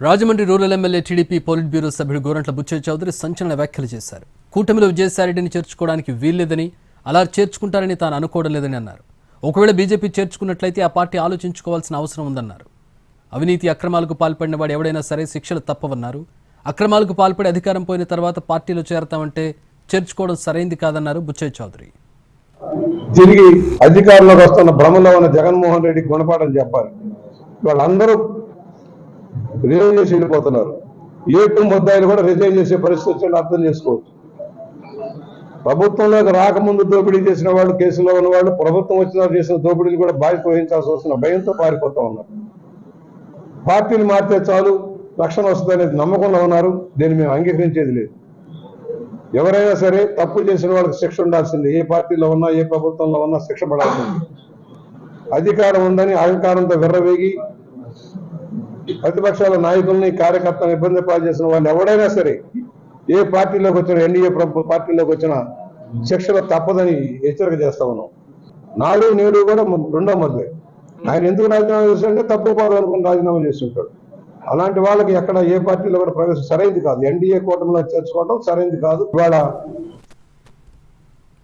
Rajahmundry rural MLA TDP polit bureau సభ్యుడు గోరంట్ల బుచ్చయ్య చౌదరి సంచలన వ్యాఖ్యలు చేశారు. కూటమిలో విజయసాయిరెడ్డిని చేర్చుకోవడానికి వీల్లేదని, అలా చేర్చుకుంటారని తాను అనుకోవడం లేదని అన్నారు. ఒకవేళ బీజేపీ చేర్చుకున్నట్లయితే ఆ పార్టీ ఆలోచించుకోవాల్సిన అవసరం ఉందన్నారు. అవినీతి అక్రమాలకు పాల్పడిన వాడు ఎవడైనా సరే శిక్షలు తప్పవన్నారు. అక్రమాలకు పాల్పడి అధికారం పోయిన తర్వాత పార్టీలో చేరతామంటే చేర్చుకోవడం సరైంది కాదన్నారు బుచ్చయ్య చౌదరి. తిరిగి అధికారంలోకి వస్తున్న భ్రమలో ఉన్న జగన్మోహన్ రెడ్డి గుణపాఠం చెప్పాలి. వాళ్ళందరూ రిజైన్ చేసి వెళ్ళిపోతున్నారు. ఏ ముద్దాయిలు కూడా రిజైన్ చేసే పరిస్థితి అర్థం చేసుకోవచ్చు. ప్రభుత్వంలోకి రాకముందు దోపిడీ చేసిన వాళ్ళు, కేసులో ఉన్న వాళ్ళు, ప్రభుత్వం వచ్చిన చేసిన దోపిడీలు కూడా బాధ్యత వహించాల్సి వస్తున్న భయంతో పారిపోతూ ఉన్నారు. పార్టీలు మారితే చాలు రక్షణ వస్తుందనేది నమ్మకంలో ఉన్నారు. దీన్ని మేము అంగీకరించేది లేదు. ఎవరైనా సరే తప్పు చేసిన వాళ్ళకి శిక్ష ఉండాల్సింది. ఏ పార్టీలో ఉన్నా, ఏ ప్రభుత్వంలో ఉన్నా శిక్ష పడాల్సింది. అధికారం ఉందని అహంకారంతో విర్రవేగి ప్రతిపక్షాల నాయకుల్ని, కార్యకర్తలను ఇబ్బంది పాలు చేసిన వాళ్ళు ఎవడైనా సరే ఏ పార్టీలోకి వచ్చినా, ఎన్డీఏ పార్టీలోకి వచ్చినా శిక్షలు తప్పదని హెచ్చరిక చేస్తా ఉన్నాం. నాడు నేడు కూడా రెండో మొదలే. ఆయన ఎందుకు రాజీనామా చేస్తుంటే తప్పు పాదు అనుకుని రాజీనామా చేస్తుంటాడు. అలాంటి వాళ్ళకి ఎక్కడ ఏ పార్టీలో కూడా ప్రవేశం సరైనది కాదు. ఎన్డీఏ కూటమిలో చేర్చుకోవడం సరైనది కాదు. ఇవాళ